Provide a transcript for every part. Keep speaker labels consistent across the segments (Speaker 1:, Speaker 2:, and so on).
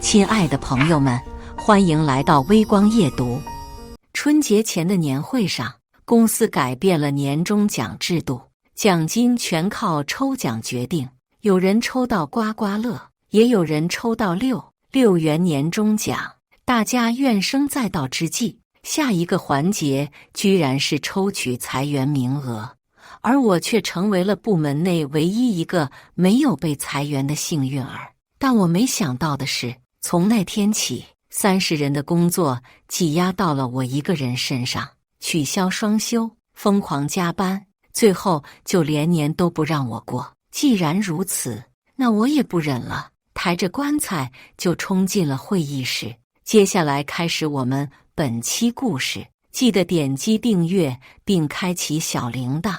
Speaker 1: 亲爱的朋友们，欢迎来到微光夜读。春节前的年会上，公司改变了年终奖制度，奖金全靠抽奖决定。有人抽到刮刮乐，也有人抽到6元年终奖。大家怨声载道之际，下一个环节居然是抽取裁员名额，而我却成为了部门内唯一一个没有被裁员的幸运儿。但我没想到的是，从那天起，30人的工作挤压到了我一个人身上，取消双休，疯狂加班，最后就连年都不让我过。既然如此，那我也不忍了，抬着棺材就冲进了会议室。接下来开始我们本期故事，记得点击订阅并开启小铃铛。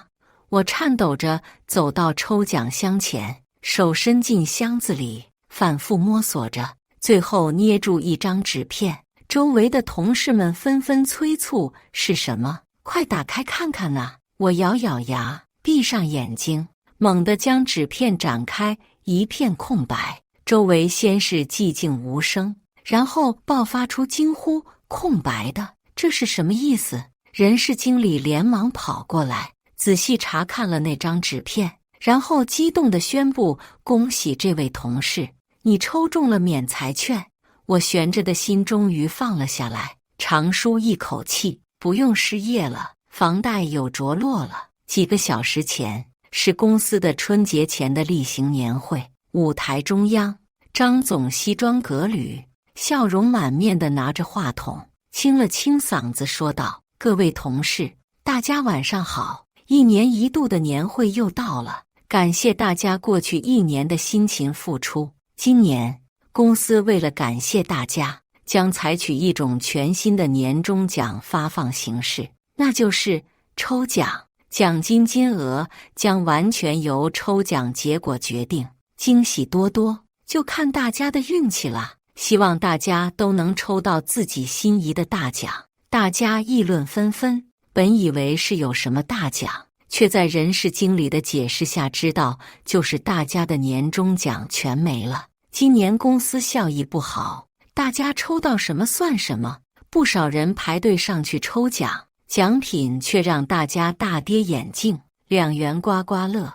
Speaker 1: 我颤抖着走到抽奖箱前，手伸进箱子里，反复摸索着，最后捏住一张纸片。周围的同事们纷纷催促：是什么？快打开看看啊！我咬咬牙，闭上眼睛，猛地将纸片展开，一片空白。周围先是寂静无声，然后爆发出惊呼：空白的，这是什么意思？人事经理连忙跑过来，仔细查看了那张纸片，然后激动地宣布：恭喜这位同事，你抽中了免裁券。我悬着的心终于放了下来，长舒一口气，不用失业了，房贷有着落了。几个小时前，是公司的春节前的例行年会，舞台中央，张总西装革履，笑容满面地拿着话筒，清了清嗓子说道：各位同事，大家晚上好，一年一度的年会又到了，感谢大家过去一年的辛勤付出。今年公司为了感谢大家，将采取一种全新的年终奖发放形式，那就是抽奖。奖金金额将完全由抽奖结果决定，惊喜多多，就看大家的运气了。希望大家都能抽到自己心仪的大奖。大家议论纷纷，本以为是有什么大奖，却在人事经理的解释下知道，就是大家的年终奖全没了。今年公司效益不好，大家抽到什么算什么，不少人排队上去抽奖，奖品却让大家大跌眼镜。2元刮刮乐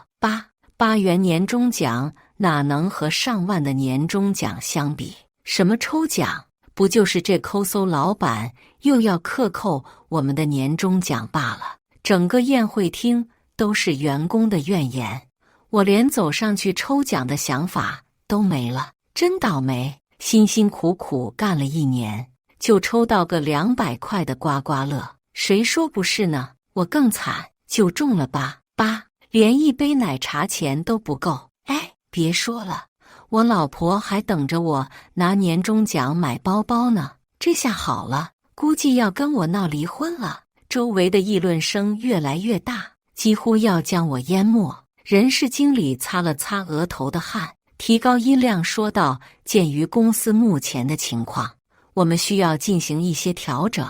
Speaker 1: ，8元年终奖哪能和上万的年终奖相比？什么抽奖，不就是这抠搜老板又要克扣我们的年终奖罢了。整个宴会厅都是员工的怨言，我连走上去抽奖的想法都没了，真倒霉！辛辛苦苦干了一年，就抽到个200块的刮刮乐，谁说不是呢？我更惨，就中了8，连一杯奶茶钱都不够。哎，别说了，我老婆还等着我拿年终奖买包包呢，这下好了，估计要跟我闹离婚了。周围的议论声越来越大，几乎要将我淹没。人事经理擦了擦额头的汗，提高音量说道：鉴于公司目前的情况，我们需要进行一些调整，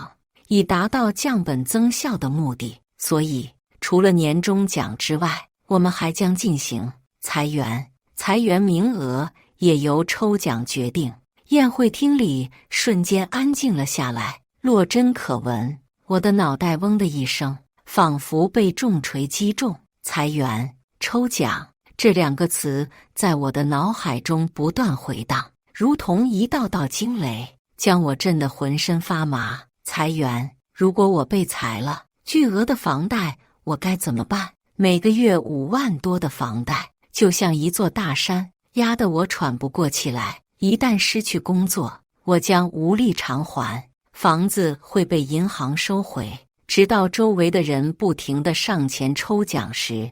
Speaker 1: 以达到降本增效的目的，所以除了年终奖之外，我们还将进行裁员，裁员名额也由抽奖决定。宴会厅里瞬间安静了下来，落针可闻。我的脑袋嗡的一声，仿佛被重锤击中。裁员、抽奖这2个词在我的脑海中不断回荡，如同一道道惊雷，将我震得浑身发麻。裁员，如果我被裁了，巨额的房贷我该怎么办？每个月5万多的房贷，就像一座大山，压得我喘不过气来。一旦失去工作，我将无力偿还，房子会被银行收回。直到周围的人不停地上前抽奖时，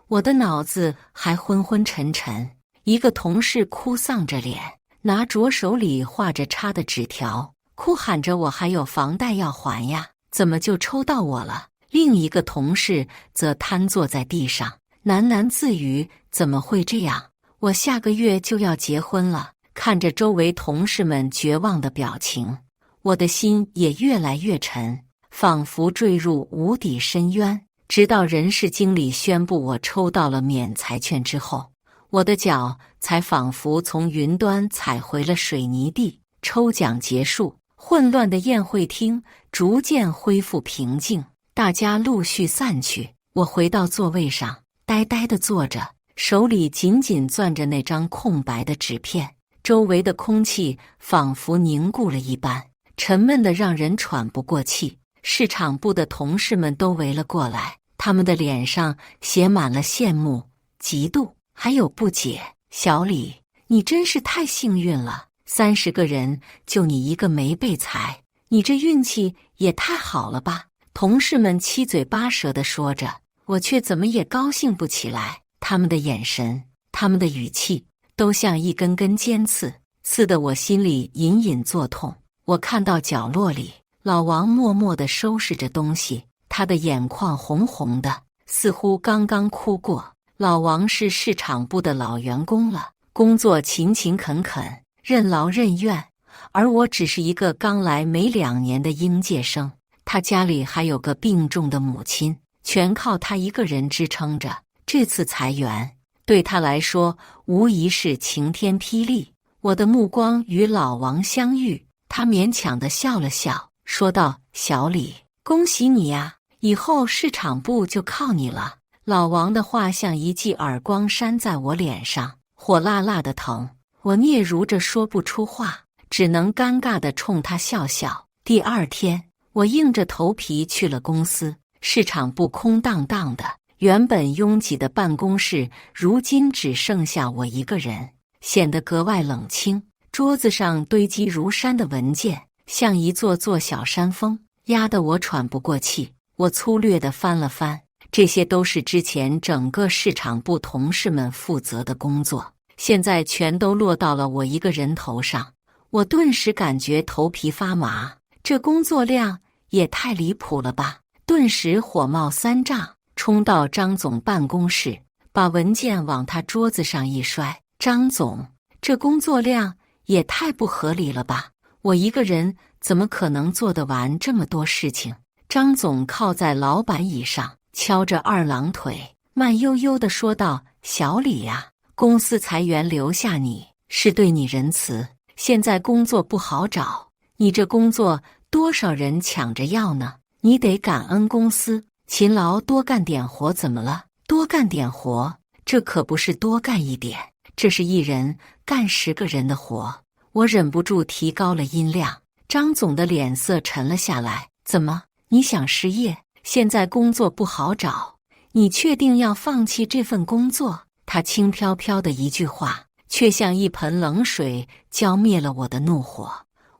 Speaker 1: 我的脑子还昏昏沉沉。一个同事哭丧着脸，拿着手里画着叉的纸条，哭喊着：我还有房贷要还呀，怎么就抽到我了？另一个同事则瘫坐在地上，喃喃自语：怎么会这样？我下个月就要结婚了。看着周围同事们绝望的表情，我的心也越来越沉，仿佛坠入无底深渊。直到人事经理宣布我抽到了免裁券之后，我的脚才仿佛从云端踩回了水泥地。抽奖结束，混乱的宴会厅逐渐恢复平静，大家陆续散去。我回到座位上，呆呆地坐着，手里紧紧攥着那张空白的纸片。周围的空气仿佛凝固了一般，沉闷得让人喘不过气。市场部的同事们都围了过来，他们的脸上写满了羡慕、嫉妒，还有不解。小李，你真是太幸运了，30个人就你一个没被裁，你这运气也太好了吧？同事们七嘴八舌地说着，我却怎么也高兴不起来。他们的眼神，他们的语气，都像一根根尖刺，刺得我心里隐隐作痛。我看到角落里，老王默默地收拾着东西，他的眼眶红红的，似乎刚刚哭过。老王是市场部的老员工了，工作勤勤恳恳，任劳任怨，而我只是一个刚来没2年的应届生。他家里还有个病重的母亲，全靠他一个人支撑着。这次裁员对他来说无疑是晴天霹雳。我的目光与老王相遇，他勉强地笑了笑，说道：“小李，恭喜你呀，以后市场部就靠你了。”老王的话像一记耳光扇在我脸上，火辣辣的疼。我嗫嚅着说不出话，只能尴尬地冲他笑笑。第2天，我硬着头皮去了公司。市场部空荡荡的，原本拥挤的办公室如今只剩下我一个人，显得格外冷清。桌子上堆积如山的文件，像一座座小山峰，压得我喘不过气。我粗略地翻了翻，这些都是之前整个市场部同事们负责的工作，现在全都落到了我一个人头上。我顿时感觉头皮发麻，这工作量也太离谱了吧！顿时火冒三丈，冲到张总办公室，把文件往他桌子上一摔。张总，这工作量也太不合理了吧！我一个人怎么可能做得完这么多事情？张总靠在老板椅上，敲着二郎腿，慢悠悠地说道：“小李呀，公司裁员留下你是对你仁慈，现在工作不好找，你这工作多少人抢着要呢？你得感恩公司，勤劳多干点活怎么了？多干点活，这可不是多干一点，这是1人干10个人的活。”我忍不住提高了音量。张总的脸色沉了下来：“怎么，你想失业？现在工作不好找，你确定要放弃这份工作？”他轻飘飘的一句话，却像一盆冷水浇灭了我的怒火。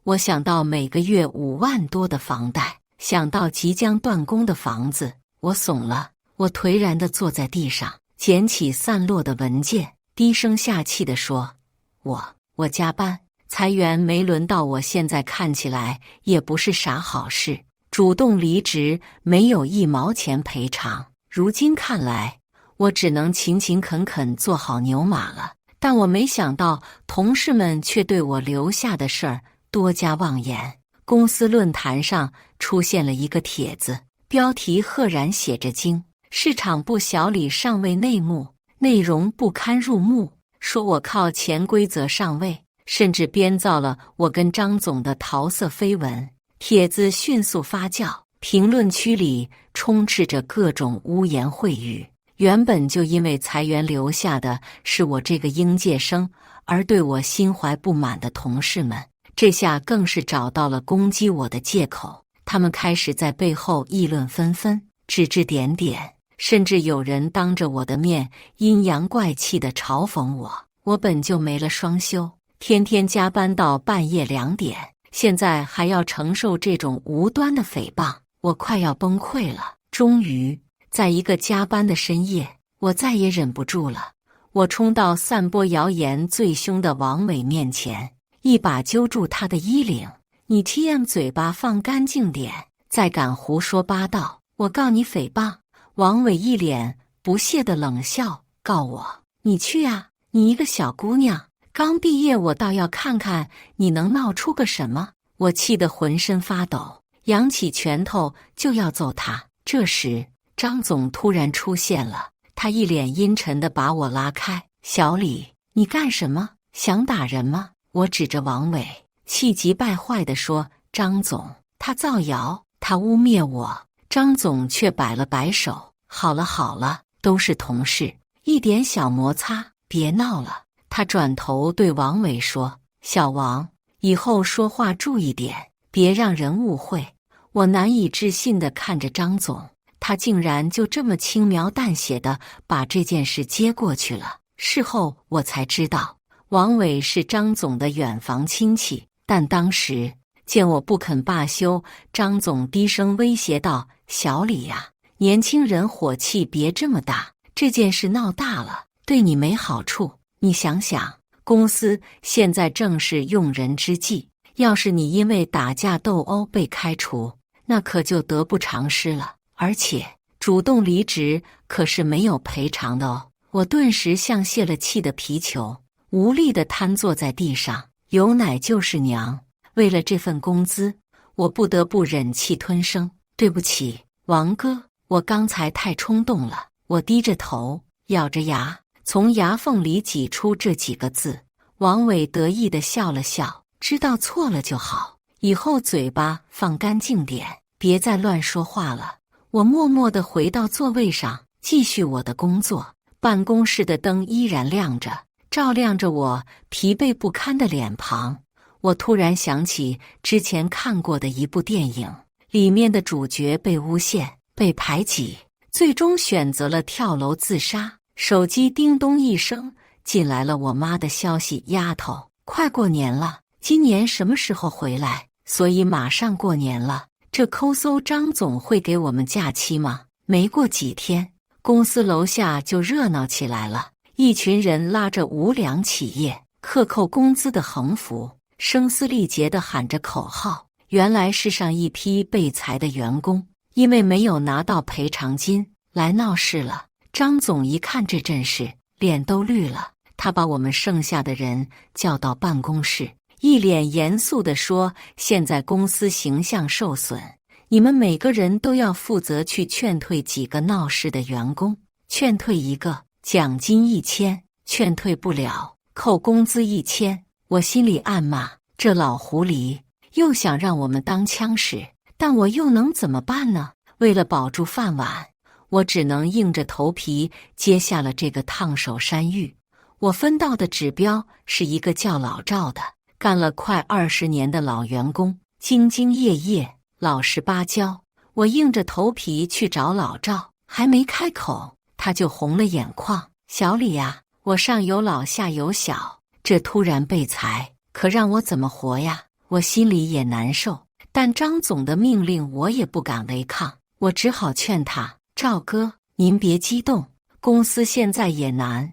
Speaker 1: 我想到每个月5万多的房贷，想到即将断供的房子，我怂了。我颓然地坐在地上，捡起散落的文件，低声下气地说：“我加班，裁员没轮到我，现在看起来也不是啥好事。主动离职没有1毛钱赔偿，如今看来，我只能勤勤恳恳做好牛马了。”但我没想到，同事们却对我留下的事儿多加妄言。公司论坛上出现了一个帖子，标题赫然写着惊：市场部小李上位内幕，内容不堪入目，说我靠潜规则上位，甚至编造了我跟张总的桃色绯闻。帖子迅速发酵，评论区里充斥着各种污言秽语。原本就因为裁员留下的是我这个应届生，而对我心怀不满的同事们，这下更是找到了攻击我的借口。他们开始在背后议论纷纷，指指点点，甚至有人当着我的面阴阳怪气地嘲讽我。我本就没了双休，天天加班到半夜2点，现在还要承受这种无端的诽谤，我快要崩溃了。终于在一个加班的深夜，我再也忍不住了，我冲到散播谣言最凶的王伟面前，一把揪住他的衣领：“你 TM 嘴巴放干净点，再敢胡说八道，我告你诽谤！”王伟一脸不屑的冷笑：“告我？你去啊！你一个小姑娘，刚毕业，我倒要看看你能闹出个什么！”我气得浑身发抖，扬起拳头就要揍他。这时张总突然出现了，他一脸阴沉地把我拉开：“小李，你干什么？想打人吗？我指着王伟，气急败坏地说：张总，他造谣，他污蔑我。张总却摆了摆手：好了好了，都是同事，一点小摩擦，别闹了。他转头对王伟说：小王，以后说话注意点，别让人误会。我难以置信地看着张总，他竟然就这么轻描淡写地把这件事接过去了。事后我才知道，王伟是张总的远房亲戚，但当时见我不肯罢休，张总低声威胁道：小李呀，年轻人火气别这么大，这件事闹大了，对你没好处。你想想，公司现在正是用人之际，要是你因为打架斗殴被开除，那可就得不偿失了。而且主动离职可是没有赔偿的哦。我顿时像泄了气的皮球，无力地瘫坐在地上。有奶就是娘，为了这份工资，我不得不忍气吞声。对不起，王哥，我刚才太冲动了。我低着头，咬着牙，从牙缝里挤出这几个字。王伟得意地笑了笑，知道错了就好，以后嘴巴放干净点，别再乱说话了。我默默地回到座位上，继续我的工作。办公室的灯依然亮着，照亮着我疲惫不堪的脸庞。我突然想起之前看过的一部电影，里面的主角被诬陷、被排挤，最终选择了跳楼自杀。手机叮咚一声，进来了我妈的消息：丫头，快过年了，今年什么时候回来？所以马上过年了，这抠搜张总会给我们假期吗？没过几天，公司楼下就热闹起来了，一群人拉着无良企业克扣工资的横幅，声嘶力竭地喊着口号。原来是上一批被裁的员工因为没有拿到赔偿金来闹事了。张总一看这阵势，脸都绿了，他把我们剩下的人叫到办公室，一脸严肃地说：现在公司形象受损，你们每个人都要负责去劝退几个闹事的员工，劝退一个奖金1000，劝退不了扣工资1000。我心里暗骂，这老狐狸又想让我们当枪使，但我又能怎么办呢？为了保住饭碗，我只能硬着头皮接下了这个烫手山芋。我分到的指标是一个叫老赵的，干了快20年的老员工，兢兢业业，老实巴交。我硬着头皮去找老赵，还没开口，他就红了眼眶：小李呀，我上有老下有小，这突然被裁，可让我怎么活呀？我心里也难受，但张总的命令我也不敢违抗，我只好劝他：赵哥，您别激动，公司现在也难。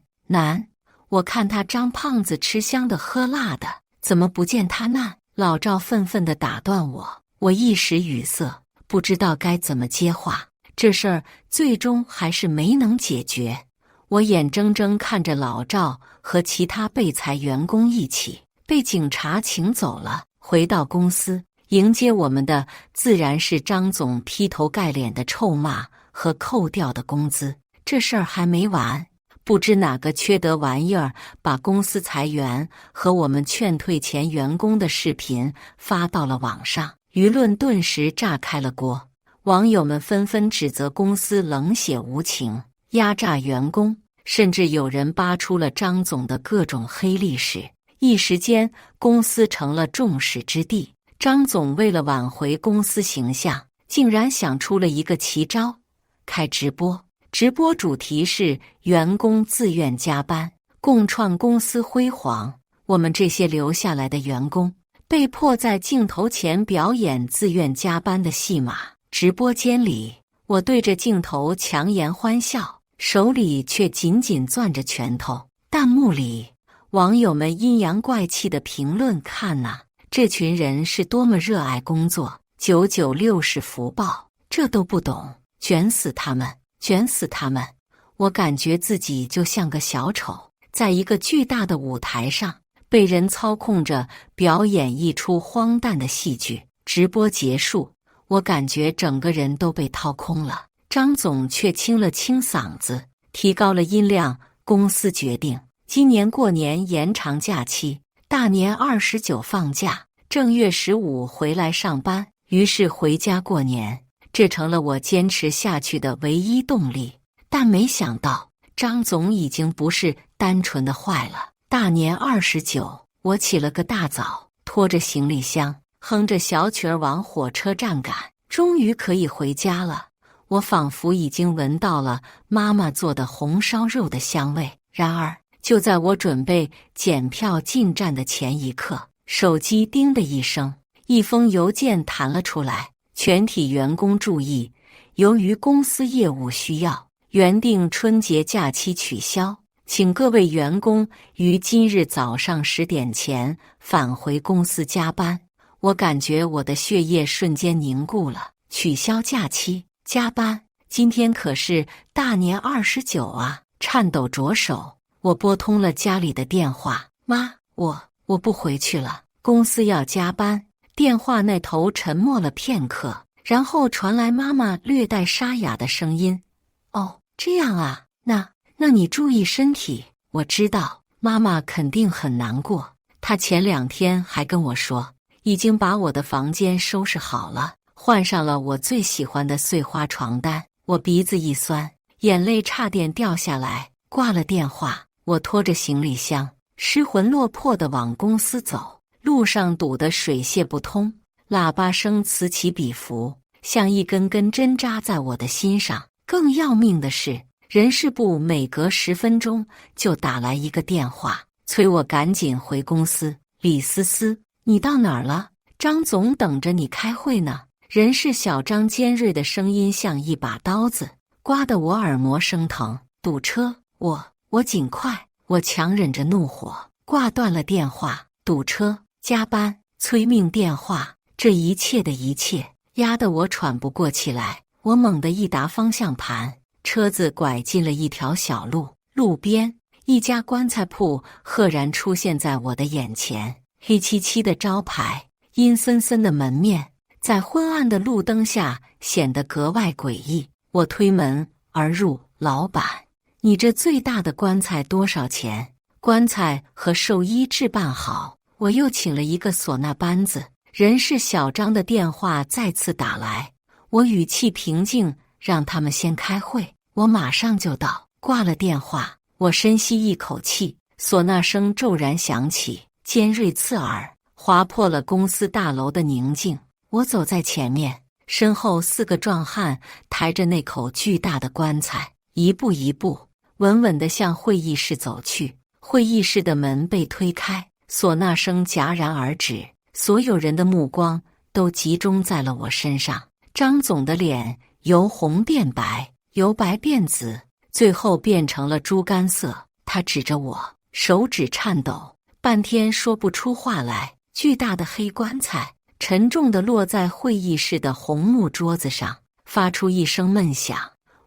Speaker 1: 我看他张胖子吃香的喝辣的，怎么不见他难？老赵愤愤地打断我，我一时语塞，不知道该怎么接话。这事儿最终还是没能解决。我眼睁睁看着老赵和其他被裁员工一起被警察请走了。回到公司，迎接我们的自然是张总劈头盖脸的臭骂和扣掉的工资。这事儿还没完，不知哪个缺德玩意儿把公司裁员和我们劝退前员工的视频发到了网上，舆论顿时炸开了锅。网友们纷纷指责公司冷血无情，压榨员工，甚至有人扒出了张总的各种黑历史。一时间，公司成了众矢之的。张总为了挽回公司形象，竟然想出了一个奇招：开直播。直播主题是员工自愿加班，共创公司辉煌。我们这些留下来的员工被迫在镜头前表演自愿加班的戏码。直播间里，我对着镜头强颜欢笑，手里却紧紧攥着拳头。弹幕里，网友们阴阳怪气的评论：看呐，这群人是多么热爱工作，996是福报，这都不懂，卷死他们！卷死他们！我感觉自己就像个小丑，在一个巨大的舞台上被人操控着表演一出荒诞的戏剧。直播结束，我感觉整个人都被掏空了。张总却清了清嗓子，提高了音量：公司决定，今年过年延长假期，大年29放假，正月15回来上班，于是回家过年，这成了我坚持下去的唯一动力。但没想到，张总已经不是单纯的坏了。大年29，我起了个大早，拖着行李箱，哼着小曲儿往火车站赶，终于可以回家了。我仿佛已经闻到了妈妈做的红烧肉的香味。然而，就在我准备检票进站的前一刻，手机叮的一声，一封邮件弹了出来。全体员工注意，由于公司业务需要，原定春节假期取消，请各位员工于今日早上10点前返回公司加班。我感觉我的血液瞬间凝固了。取消假期，加班，今天可是大年29啊！颤抖着手，我拨通了家里的电话。妈，我不回去了，公司要加班。电话那头沉默了片刻，然后传来妈妈略带沙哑的声音：“哦，这样啊，那你注意身体。”我知道妈妈肯定很难过，她前2天还跟我说，已经把我的房间收拾好了，换上了我最喜欢的碎花床单。我鼻子一酸，眼泪差点掉下来。挂了电话，我拖着行李箱，失魂落魄地往公司走。路上堵得水泄不通，喇叭声此起彼伏，像一根根针扎在我的心上。更要命的是，人事部每隔10分钟就打来一个电话，催我赶紧回公司。李思思，你到哪儿了？张总等着你开会呢。人事小张尖锐的声音像一把刀子，刮得我耳膜生疼。堵车，我尽快。我强忍着怒火，挂断了电话。堵车，加班，催命电话，这一切的一切，压得我喘不过气来。我猛地一打方向盘，车子拐进了一条小路。路边，一家棺材铺赫然出现在我的眼前。黑漆漆的招牌，阴森森的门面，在昏暗的路灯下显得格外诡异。我推门而入，老板，你这最大的棺材多少钱？棺材和寿衣置办好。我又请了一个唢呐班子。人事小张的电话再次打来，我语气平静，让他们先开会，我马上就到。挂了电话，我深吸一口气，唢呐声骤然响起，尖锐刺耳，划破了公司大楼的宁静。我走在前面，身后4个壮汉抬着那口巨大的棺材，一步一步稳稳地向会议室走去。会议室的门被推开，唢呐声戛然而止，所有人的目光都集中在了我身上。张总的脸由红变白，由白变紫，最后变成了猪肝色。他指着我，手指颤抖，半天说不出话来。巨大的黑棺材沉重地落在会议室的红木桌子上，发出一声闷响。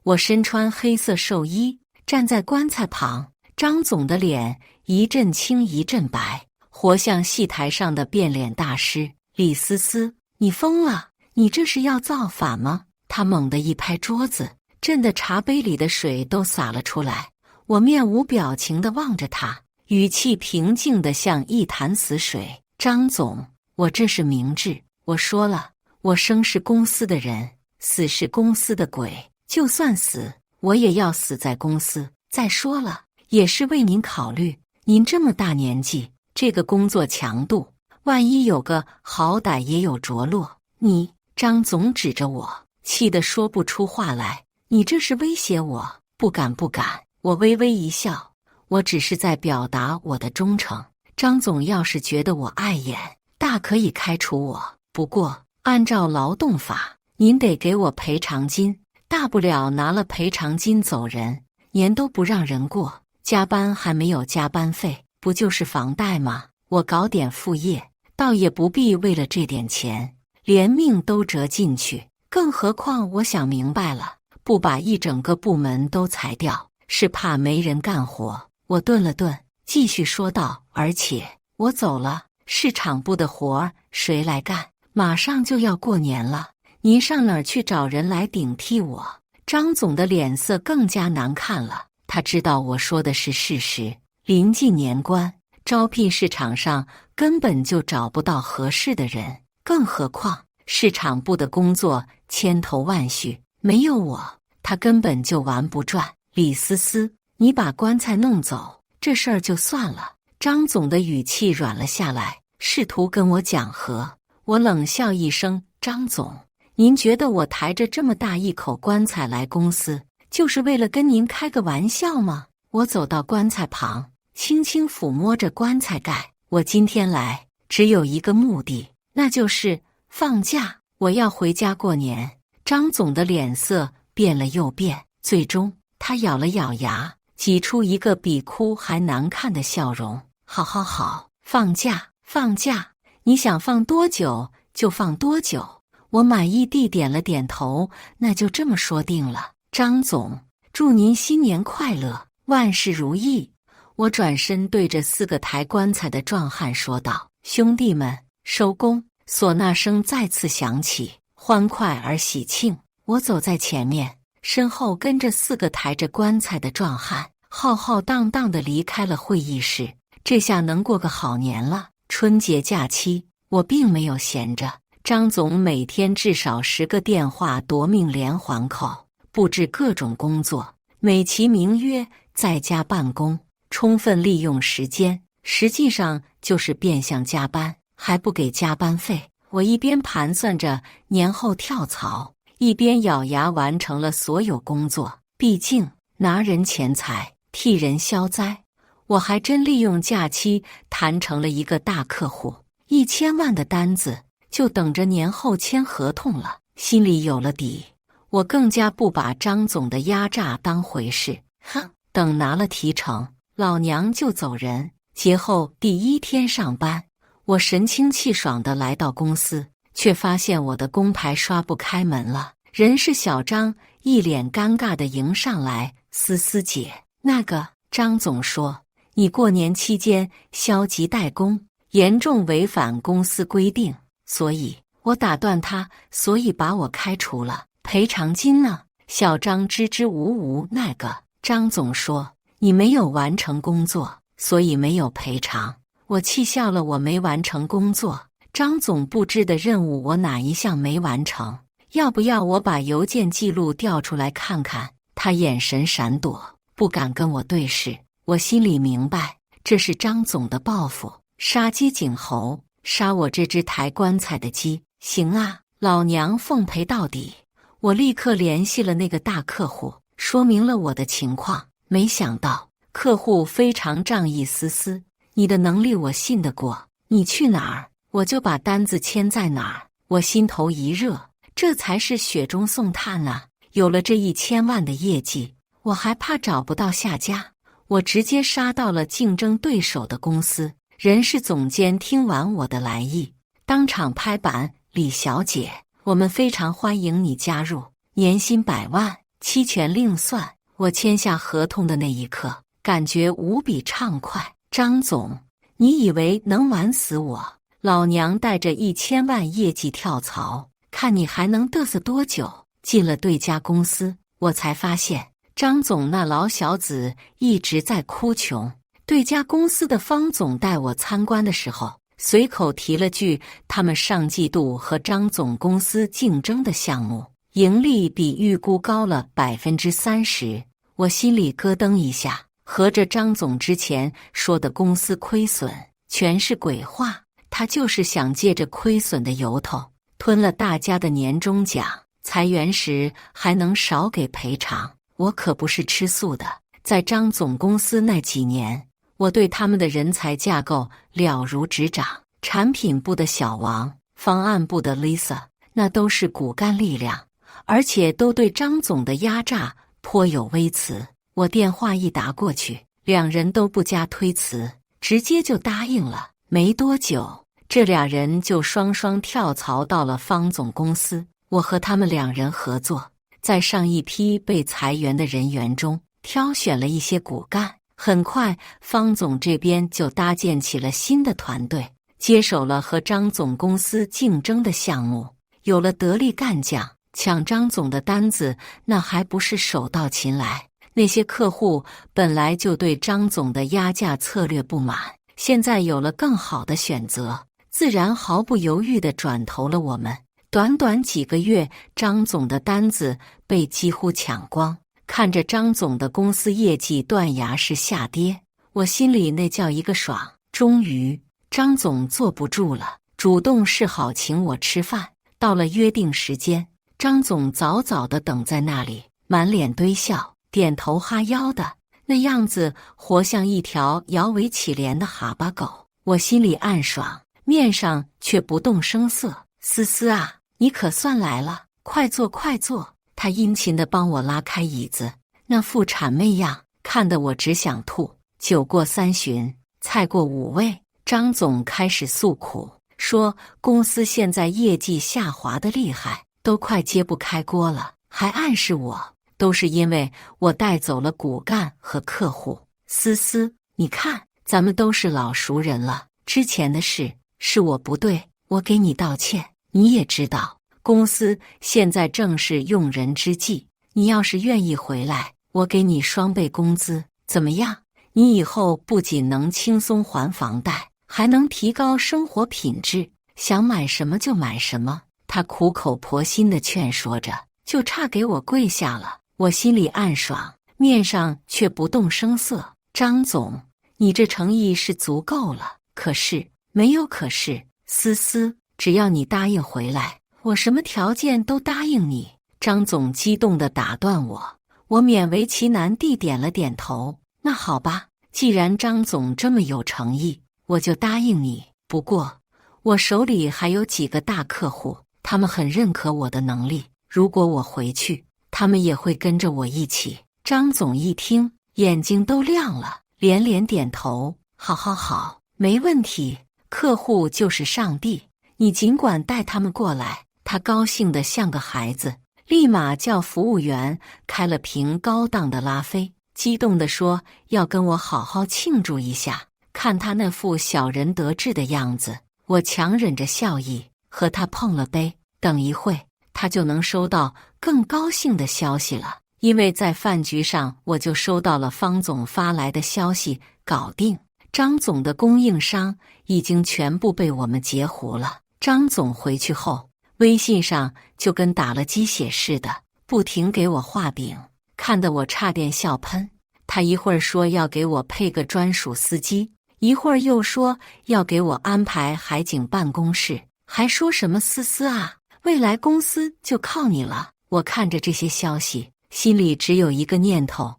Speaker 1: 我身穿黑色寿衣，站在棺材旁。张总的脸一阵青一阵白，活像戏台上的变脸大师。李思思，你疯了？你这是要造反吗？他猛地一拍桌子，震得茶杯里的水都洒了出来。我面无表情地望着他，语气平静得像一潭死水。张总，我这是明智。我说了，我生是公司的人，死是公司的鬼。就算死，我也要死在公司。再说了，也是为您考虑。您这么大年纪，这个工作强度，万一有个好歹也有着落。你，张总指着我，气得说不出话来。你这是威胁我？不敢不敢。我微微一笑，我只是在表达我的忠诚。张总要是觉得我碍眼，大可以开除我。不过，按照劳动法，您得给我赔偿金，大不了拿了赔偿金走人，年都不让人过。加班还没有加班费，不就是房贷吗？我搞点副业，倒也不必为了这点钱连命都折进去。更何况我想明白了，不把一整个部门都裁掉，是怕没人干活。我顿了顿，继续说道，而且我走了，市场部的活儿谁来干？马上就要过年了，您上哪儿去找人来顶替我？张总的脸色更加难看了。他知道我说的是事实。临近年关，招聘市场上根本就找不到合适的人，更何况市场部的工作千头万绪，没有我，他根本就玩不转。李思思，你把棺材弄走，这事儿就算了。张总的语气软了下来，试图跟我讲和。我冷笑一声，张总，您觉得我抬着这么大一口棺材来公司，就是为了跟您开个玩笑吗？我走到棺材旁，轻轻抚摸着棺材盖。我今天来只有一个目的，那就是放假，我要回家过年。张总的脸色变了又变，最终他咬了咬牙，挤出一个比哭还难看的笑容。好好好，放假，放假，你想放多久就放多久。我满意地点了点头，那就这么说定了。张总，祝您新年快乐，万事如意。我转身对着4个抬棺材的壮汉说道：兄弟们，收工！唢呐声再次响起，欢快而喜庆。我走在前面，身后跟着4个抬着棺材的壮汉，浩浩荡荡地离开了会议室。这下能过个好年了。春节假期，我并没有闲着。张总每天至少10个电话夺命连环扣，布置各种工作，美其名曰在家办公，充分利用时间，实际上就是变相加班，还不给加班费。我一边盘算着年后跳槽，一边咬牙完成了所有工作。毕竟拿人钱财，替人消灾。我还真利用假期谈成了一个大客户，1000万的单子，就等着年后签合同了。心里有了底，我更加不把张总的压榨当回事。哼，等拿了提成，老娘就走人。节后第1天上班，我神清气爽地来到公司，却发现我的工牌刷不开门了。人事小张一脸尴尬地迎上来：思思姐，那个张总说你过年期间消极怠工，严重违反公司规定，所以我打断他，所以把我开除了。赔偿金呢？小张支支吾吾。那个张总说你没有完成工作，所以没有赔偿。我气笑了，我没完成工作，张总布置的任务我哪一项没完成？要不要我把邮件记录调出来看看？他眼神闪躲，不敢跟我对视。我心里明白，这是张总的报复，杀鸡儆猴，杀我这只抬棺材的鸡。行啊，老娘奉陪到底。我立刻联系了那个大客户，说明了我的情况。没想到客户非常仗义，思思，你的能力我信得过，你去哪儿我就把单子签在哪儿。我心头一热，这才是雪中送炭啊！有了这1000万的业绩，我还怕找不到下家？我直接杀到了竞争对手的公司。人事总监听完我的来意，当场拍板：李小姐，我们非常欢迎你加入，年薪100万，期权另算。我签下合同的那一刻，感觉无比畅快。张总，你以为能玩死我？老娘带着1000万业绩跳槽，看你还能嘚瑟多久？进了对家公司，我才发现张总那老小子一直在哭穷。对家公司的方总带我参观的时候，随口提了句他们上季度和张总公司竞争的项目盈利比预估高了30%。我心里咯噔一下，合着张总之前说的公司亏损全是鬼话，他就是想借着亏损的由头吞了大家的年终奖，裁员时还能少给赔偿。我可不是吃素的，在张总公司那几年，我对他们的人才架构了如指掌，产品部的小王，方案部的 Lisa， 那都是骨干力量，而且都对张总的压榨颇有微词。我电话一打过去，2人都不加推辞，直接就答应了。没多久，这俩人就双双跳槽到了方总公司。我和他们2人合作，在上一批被裁员的人员中挑选了一些骨干。很快，方总这边就搭建起了新的团队，接手了和张总公司竞争的项目。有了得力干将，抢张总的单子，那还不是手到擒来？那些客户本来就对张总的压价策略不满，现在有了更好的选择，自然毫不犹豫地转投了我们。短短几个月，张总的单子被几乎抢光，看着张总的公司业绩断崖式下跌，我心里那叫一个爽。终于，张总坐不住了，主动示好请我吃饭。到了约定时间，张总早早地等在那里，满脸堆笑，点头哈腰的，那样子活像一条摇尾乞怜的哈巴狗。我心里暗爽，面上却不动声色。思思啊，你可算来了，快坐快坐。他殷勤地帮我拉开椅子，那副谄媚样看得我只想吐。酒过三巡，菜过五味，张总开始诉苦，说公司现在业绩下滑得厉害，都快揭不开锅了，还暗示我都是因为我带走了骨干和客户。思思，你看咱们都是老熟人了，之前的事是我不对，我给你道歉。你也知道公司现在正是用人之际，你要是愿意回来，我给你双倍工资，怎么样？你以后不仅能轻松还房贷，还能提高生活品质，想买什么就买什么。他苦口婆心地劝说着，就差给我跪下了。我心里暗爽，面上却不动声色。张总，你这诚意是足够了，可是没有可是。思思，只要你答应回来，我什么条件都答应你。张总激动地打断我，我勉为其难地点了点头。那好吧，既然张总这么有诚意，我就答应你。不过我手里还有几个大客户，他们很认可我的能力，如果我回去，他们也会跟着我一起。张总一听，眼睛都亮了，连连点头。好好好，没问题，客户就是上帝，你尽管带他们过来。他高兴得像个孩子，立马叫服务员开了瓶高档的拉菲，激动地说要跟我好好庆祝一下。看他那副小人得志的样子，我强忍着笑意和他碰了杯。等一会他就能收到更高兴的消息了，因为在饭局上我就收到了方总发来的消息，搞定，张总的供应商已经全部被我们截胡了。张总回去后，微信上就跟打了鸡血似的，不停给我画饼，看得我差点笑喷。他一会儿说要给我配个专属司机，一会儿又说要给我安排海景办公室，还说什么思思啊，未来公司就靠你了。我看着这些消息，心里只有一个念头，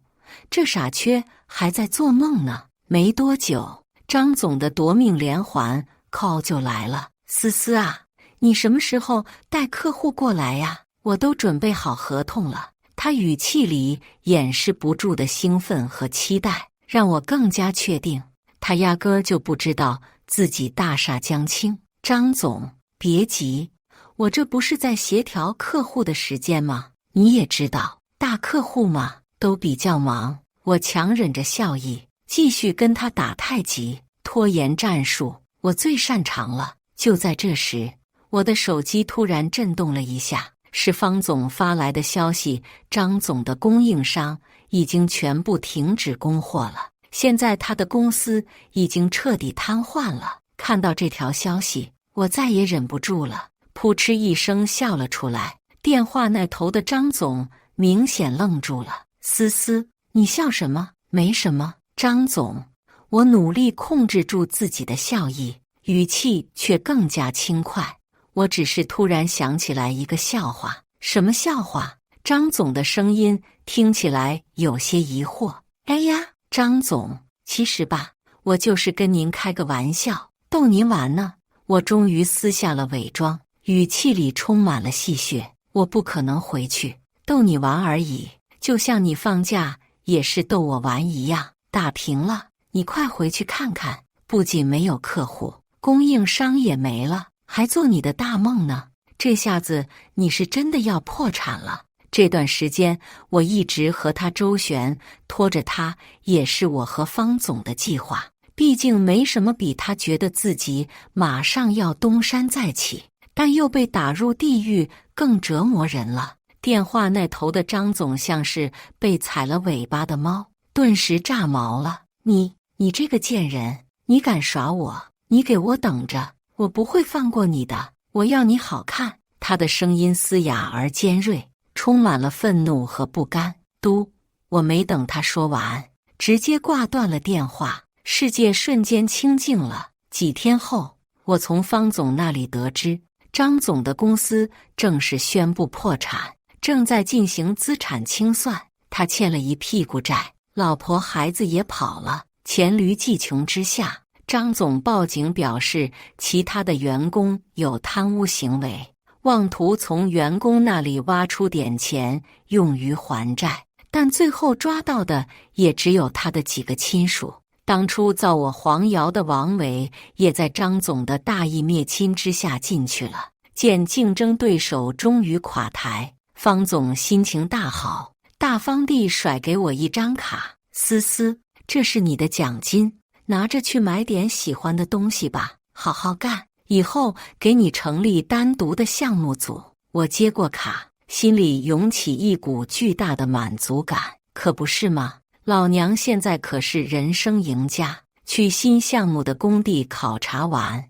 Speaker 1: 这傻缺还在做梦呢。没多久，张总的夺命连环 call 就来了。思思啊，你什么时候带客户过来呀？我都准备好合同了。他语气里掩饰不住的兴奋和期待，让我更加确定他压根儿就不知道自己大厦将倾。张总，别急，我这不是在协调客户的时间吗？你也知道，大客户嘛，都比较忙。我强忍着笑意，继续跟他打太极，拖延战术，我最擅长了。就在这时，我的手机突然震动了一下，是方总发来的消息，张总的供应商已经全部停止供货了，现在他的公司已经彻底瘫痪了。看到这条消息，我再也忍不住了，扑哧一声笑了出来。电话那头的张总明显愣住了。思思，你笑什么？没什么。张总，我努力控制住自己的笑意，语气却更加轻快。我只是突然想起来一个笑话。什么笑话？张总的声音听起来有些疑惑。哎呀，张总，其实吧，我就是跟您开个玩笑，逗您玩呢。我终于撕下了伪装，语气里充满了戏谑。我不可能回去，逗你玩而已，就像你放假也是逗我玩一样。打平了，你快回去看看，不仅没有客户，供应商也没了，还做你的大梦呢。这下子你是真的要破产了。这段时间我一直和他周旋，拖着他也是我和方总的计划，毕竟没什么比他觉得自己马上要东山再起，但又被打入地狱更折磨人了。电话那头的张总像是被踩了尾巴的猫，顿时炸毛了。你这个贱人，你敢耍我？你给我等着，我不会放过你的，我要你好看。他的声音嘶哑而尖锐，充满了愤怒和不甘。嘟，我没等他说完，直接挂断了电话，世界瞬间清静了。几天后，我从方总那里得知，张总的公司正式宣布破产，正在进行资产清算，他欠了一屁股债，老婆孩子也跑了。黔驴技穷之下，张总报警表示其他的员工有贪污行为，妄图从员工那里挖出点钱用于还债，但最后抓到的也只有他的几个亲属。当初造我黄谣的王伟也在张总的大义灭亲之下进去了。见竞争对手终于垮台，方总心情大好，大方地甩给我一张卡：思思，这是你的奖金，拿着去买点喜欢的东西吧，好好干，以后给你成立单独的项目组。我接过卡，心里涌起一股巨大的满足感，可不是吗？老娘现在可是人生赢家。去新项目的工地考察完，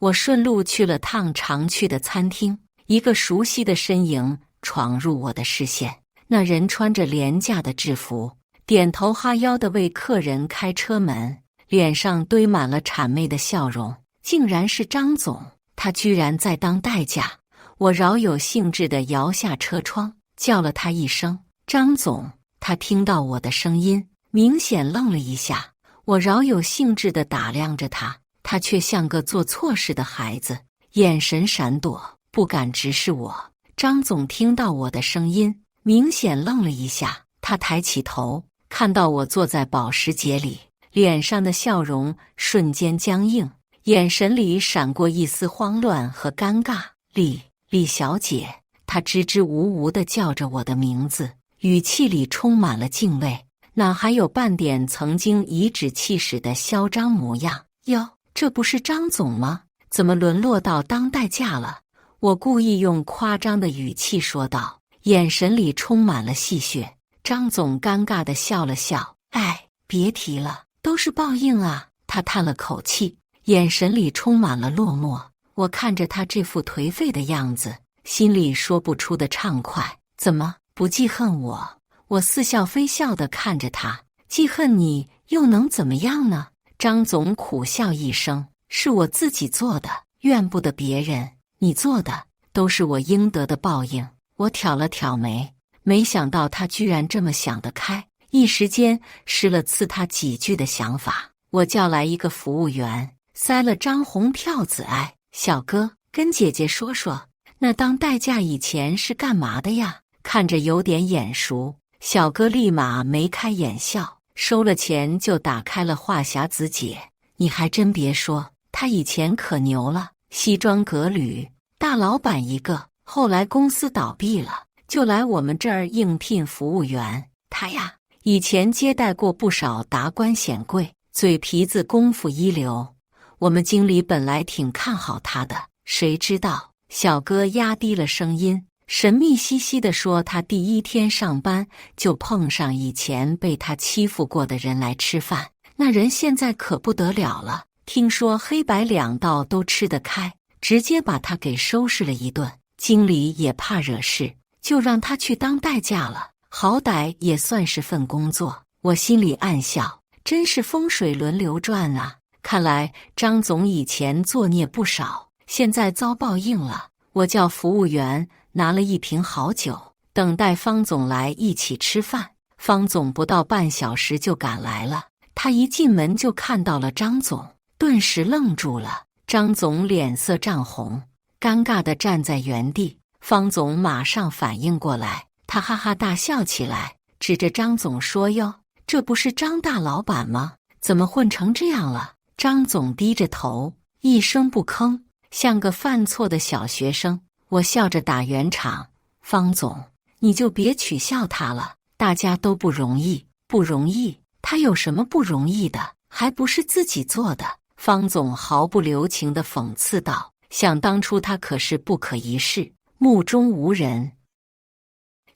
Speaker 1: 我顺路去了趟常去的餐厅，一个熟悉的身影闯入我的视线。那人穿着廉价的制服，点头哈腰地为客人开车门，脸上堆满了谄媚的笑容，竟然是张总。他居然在当代驾。我饶有兴致地摇下车窗，叫了他一声张总。他听到我的声音，明显愣了一下。我饶有兴致地打量着他，他却像个做错事的孩子，眼神闪躲，不敢直视我。张总听到我的声音，明显愣了一下，他抬起头，看到我坐在保时捷里，脸上的笑容瞬间僵硬，眼神里闪过一丝慌乱和尴尬。李小姐，他支支吾吾地叫着我的名字，语气里充满了敬畏，哪还有半点曾经颐指气使的嚣张模样。哟，这不是张总吗？怎么沦落到当代驾了？我故意用夸张的语气说道，眼神里充满了戏谑。张总尴尬地笑了笑，哎，别提了，都是报应啊。他叹了口气，眼神里充满了落寞。我看着他这副颓废的样子，心里说不出的畅快。怎么不记恨我？我似笑非笑地看着他，记恨你又能怎么样呢？张总苦笑一声，是我自己做的，怨不得别人，你做的都是我应得的报应。我挑了挑眉，没想到他居然这么想得开，一时间失了刺他几句的想法。我叫来一个服务员，塞了张红跳子。哎，小哥，跟姐姐说说，那当代驾以前是干嘛的呀？看着有点眼熟。小哥立马眉开眼笑，收了钱就打开了话匣子。姐，你还真别说，他以前可牛了，西装革履，大老板一个，后来公司倒闭了，就来我们这儿应聘服务员。他呀，以前接待过不少达官显贵，嘴皮子功夫一流，我们经理本来挺看好他的，谁知道……小哥压低了声音，神秘兮兮地说，他第一天上班就碰上以前被他欺负过的人来吃饭，那人现在可不得了了，听说黑白两道都吃得开，直接把他给收拾了一顿。经理也怕惹事，就让他去当代驾了，好歹也算是份工作。我心里暗笑，真是风水轮流转啊，看来张总以前作孽不少，现在遭报应了。我叫服务员拿了一瓶好酒，等待方总来一起吃饭。方总不到半小时就赶来了，他一进门就看到了张总，顿时愣住了。张总脸色涨红，尴尬地站在原地。方总马上反应过来，他哈哈大笑起来，指着张总说：“哟，这不是张大老板吗？怎么混成这样了？”张总低着头，一声不吭，像个犯错的小学生。我笑着打圆场：“方总，你就别取笑他了，大家都不容易，不容易。他有什么不容易的？还不是自己做的。”方总毫不留情地讽刺道：“想当初他可是不可一世，目中无人。”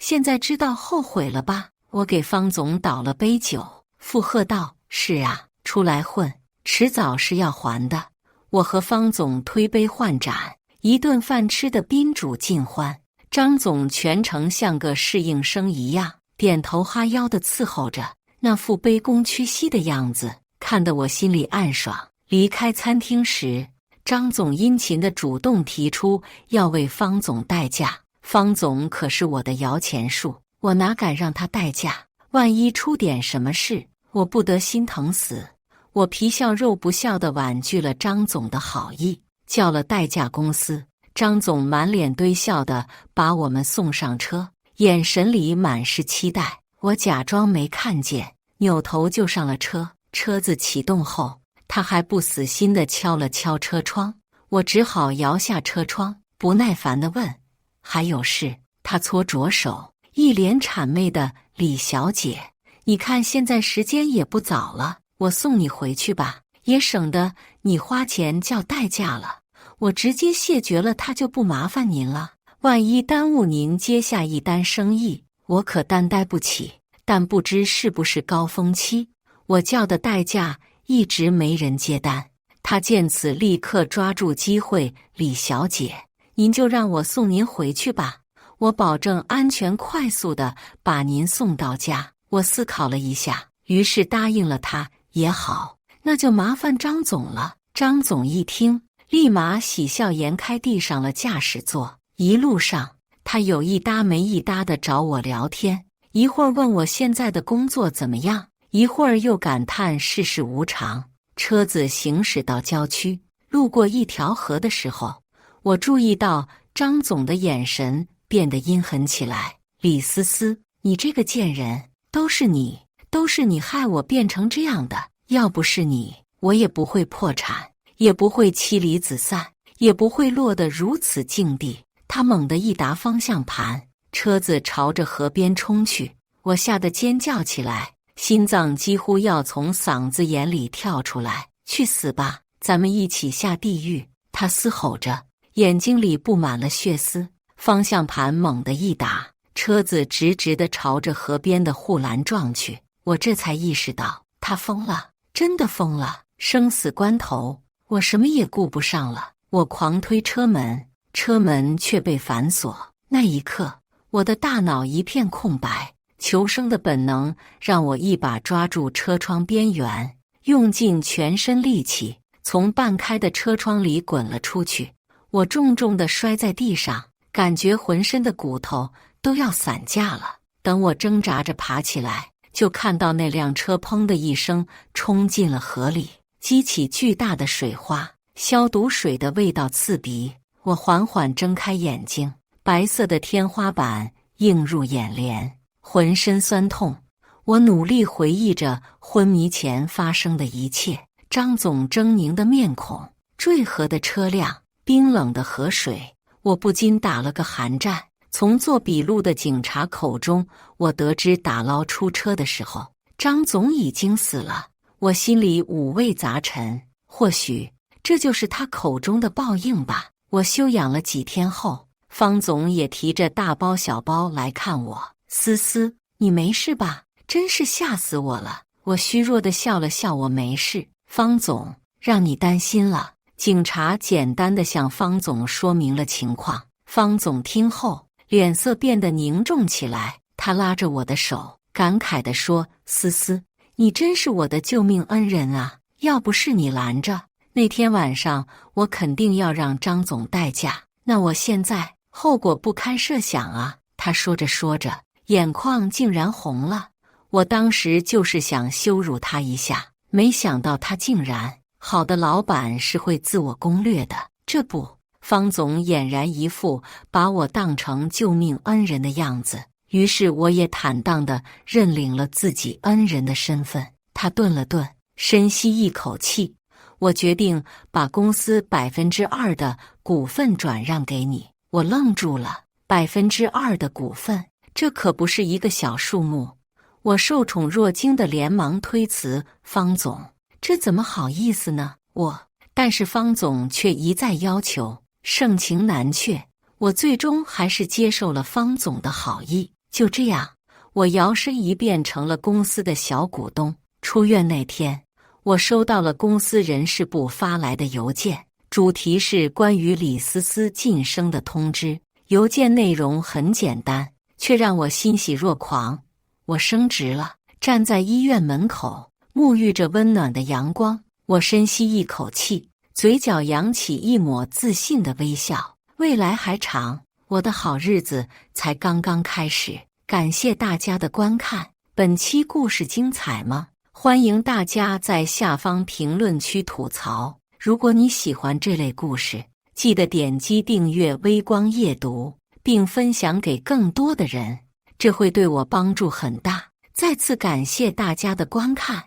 Speaker 1: 现在知道后悔了吧？我给方总倒了杯酒，附和道：“是啊，出来混，迟早是要还的。”我和方总推杯换盏，一顿饭吃得宾主尽欢。张总全程像个侍应生一样，点头哈腰地伺候着，那副卑躬屈膝的样子，看得我心里暗爽。离开餐厅时，张总殷勤地主动提出要为方总代驾。方总可是我的摇钱树，我哪敢让他代驾？万一出点什么事，我不得心疼死。我皮笑肉不笑地婉拒了张总的好意，叫了代驾公司。张总满脸堆笑地把我们送上车，眼神里满是期待。我假装没看见，扭头就上了车。车子启动后，他还不死心地敲了敲车窗，我只好摇下车窗，不耐烦地问：“还有事？”他搓着手，一脸谄媚的：“李小姐，你看现在时间也不早了，我送你回去吧，也省得你花钱叫代驾了。我直接谢绝了，他就不麻烦您了。万一耽误您接下一单生意，我可担待不起。但不知是不是高峰期，我叫的代驾一直没人接单。”他见此立刻抓住机会：“李小姐，您就让我送您回去吧，我保证安全快速的把您送到家。”我思考了一下，于是答应了他。也好，那就麻烦张总了。张总一听，立马喜笑颜开地上了驾驶座。一路上，他有一搭没一搭的找我聊天，一会儿问我现在的工作怎么样，一会儿又感叹世事无常。车子行驶到郊区，路过一条河的时候，我注意到张总的眼神变得阴狠起来。“李思思，你这个贱人，都是你害我变成这样的。要不是你，我也不会破产，也不会妻离子散，也不会落得如此境地。”他猛地一打方向盘，车子朝着河边冲去。我吓得尖叫起来，心脏几乎要从嗓子眼里跳出来。“去死吧，咱们一起下地狱！”他嘶吼着，眼睛里布满了血丝。方向盘猛地一打，车子直直地朝着河边的护栏撞去。我这才意识到，他疯了，真的疯了。生死关头，我什么也顾不上了。我狂推车门，车门却被反锁。那一刻，我的大脑一片空白。求生的本能让我一把抓住车窗边缘，用尽全身力气，从半开的车窗里滚了出去。我重重地摔在地上，感觉浑身的骨头都要散架了。等我挣扎着爬起来，就看到那辆车砰的一声冲进了河里，激起巨大的水花，消毒水的味道刺鼻。我缓缓睁开眼睛，白色的天花板映入眼帘，浑身酸痛。我努力回忆着昏迷前发生的一切：张总狰狞的面孔，坠河的车辆，冰冷的河水。我不禁打了个寒战。从做笔录的警察口中，我得知打捞出车的时候，张总已经死了。我心里五味杂陈，或许这就是他口中的报应吧。我休养了几天后，方总也提着大包小包来看我。“思思，你没事吧？真是吓死我了。”我虚弱地笑了笑：“我没事。”“方总，让你担心了。”警察简单地向方总说明了情况。方总听后，脸色变得凝重起来。他拉着我的手，感慨地说：“思思，你真是我的救命恩人啊！要不是你拦着，那天晚上我肯定要让张总代驾。那我现在后果不堪设想啊！”他说着说着，眼眶竟然红了。我当时就是想羞辱他一下，没想到他竟然……好的老板是会自我攻略的。这不，方总俨然一副把我当成救命恩人的样子，于是我也坦荡地认领了自己恩人的身份。他顿了顿，深吸一口气：“我决定把公司2%的股份转让给你。”我愣住了，2%的股份，这可不是一个小数目。我受宠若惊的连忙推辞：“方总，这怎么好意思呢？但是方总却一再要求，盛情难却。我最终还是接受了方总的好意，就这样，我摇身一变成了公司的小股东。出院那天，我收到了公司人事部发来的邮件，主题是关于李思思晋升的通知。邮件内容很简单，却让我欣喜若狂。我升职了，站在医院门口，沐浴着温暖的阳光，我深吸一口气，嘴角扬起一抹自信的微笑。未来还长，我的好日子才刚刚开始。感谢大家的观看，本期故事精彩吗？欢迎大家在下方评论区吐槽。如果你喜欢这类故事，记得点击订阅微光夜读，并分享给更多的人，这会对我帮助很大。再次感谢大家的观看。